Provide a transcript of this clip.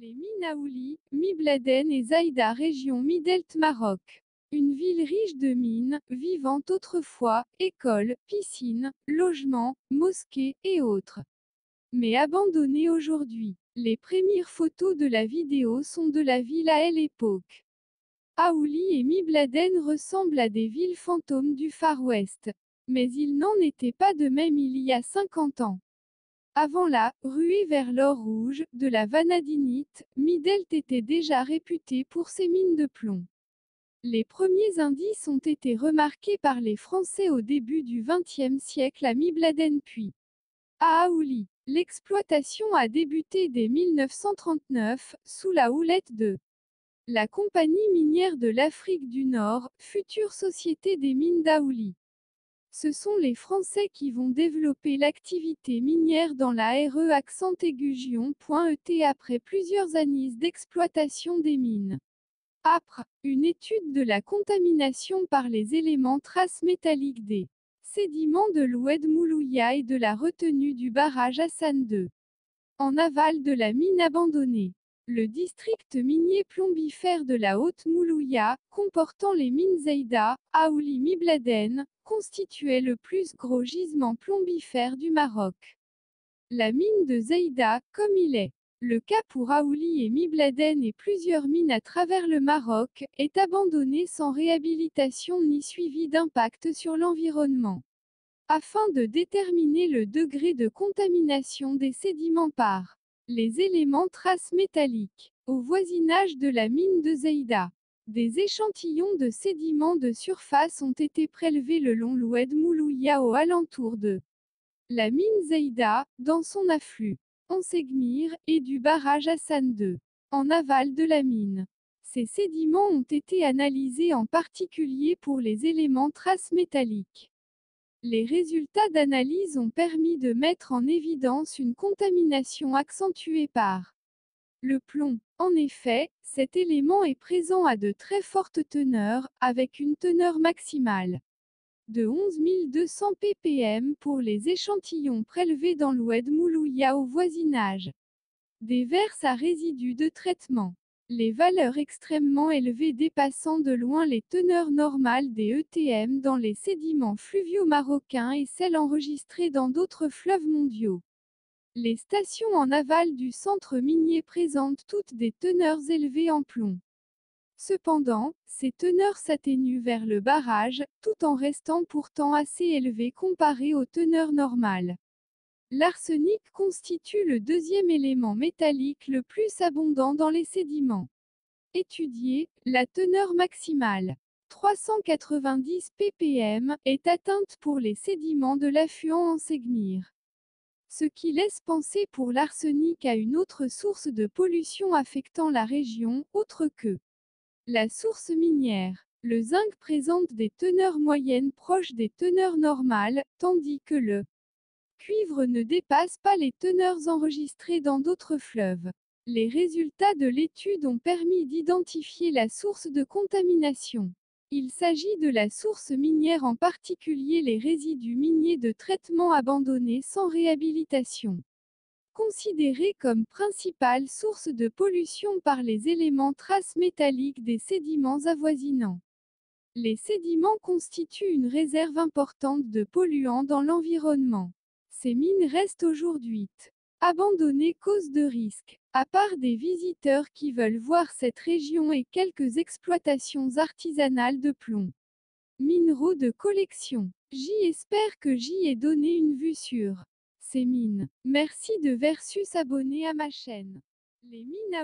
Les mines Aouli, Mibladen et Zaïda région Midelt Maroc. Une ville riche de mines, vivant autrefois, écoles, piscines, logements, mosquées et autres. Mais abandonnée aujourd'hui. Les premières photos de la vidéo sont de la ville à l'époque. Aouli et Mibladen ressemblent à des villes fantômes du Far West. Mais il n'en était pas de même il y a 50 ans. Avant la ruée vers l'or rouge de la vanadinite, Midelt était déjà réputé pour ses mines de plomb. Les premiers indices ont été remarqués par les Français au début du XXe siècle à Mibladen puis à Aouli. L'exploitation a débuté dès 1939, sous la houlette de la Compagnie minière de l'Afrique du Nord, future société des mines d'Aouli. Ce sont les Français qui vont développer l'activité minière dans la RE accent aigu Gion.et après plusieurs années d'exploitation des mines. Après une étude de la contamination par les éléments traces métalliques des sédiments de l'Oued Moulouya et de la retenue du barrage Hassan II. En aval de la mine abandonnée. Le district minier plombifère de la Haute Moulouya, comportant les mines Zaïda, Aouli Mibladen, constituait le plus gros gisement plombifère du Maroc. La mine de Zaïda, comme il est le cas pour Aouli et Mibladen et plusieurs mines à travers le Maroc, est abandonnée sans réhabilitation ni suivi d'impact sur l'environnement. Afin de déterminer le degré de contamination des sédiments par les éléments traces métalliques, au voisinage de la mine de Zaïda, des échantillons de sédiments de surface ont été prélevés le long l'Oued Moulouya au alentour de la mine Zaïda, dans son afflux, en Segmir, et du barrage Hassan II, en aval de la mine. Ces sédiments ont été analysés en particulier pour les éléments traces métalliques. Les résultats d'analyse ont permis de mettre en évidence une contamination accentuée par le plomb. En effet, cet élément est présent à de très fortes teneurs, avec une teneur maximale de 11 200 ppm pour les échantillons prélevés dans l'Oued Moulouya au voisinage des verses à résidus de traitement. Les valeurs extrêmement élevées dépassant de loin les teneurs normales des ETM dans les sédiments fluviaux marocains et celles enregistrées dans d'autres fleuves mondiaux. Les stations en aval du centre minier présentent toutes des teneurs élevées en plomb. Cependant, ces teneurs s'atténuent vers le barrage, tout en restant pourtant assez élevées comparées aux teneurs normales. L'arsenic constitue le deuxième élément métallique le plus abondant dans les sédiments. Étudié, la teneur maximale, 390 ppm, est atteinte pour les sédiments de l'affluent en Segmir. Ce qui laisse penser pour l'arsenic à une autre source de pollution affectant la région, autre que la source minière. Le zinc présente des teneurs moyennes proches des teneurs normales, tandis que le cuivre ne dépasse pas les teneurs enregistrées dans d'autres fleuves. Les résultats de l'étude ont permis d'identifier la source de contamination. Il s'agit de la source minière, en particulier les résidus miniers de traitement abandonnés sans réhabilitation. Considérés comme principale source de pollution par les éléments traces métalliques des sédiments avoisinants. Les sédiments constituent une réserve importante de polluants dans l'environnement. Ces mines restent aujourd'hui abandonnées cause de risques. À part des visiteurs qui veulent voir cette région et quelques exploitations artisanales de plomb. Minéraux de collection. J'espère que j'y ai donné une vue sur ces mines. Merci de versus abonner à ma chaîne. Les mines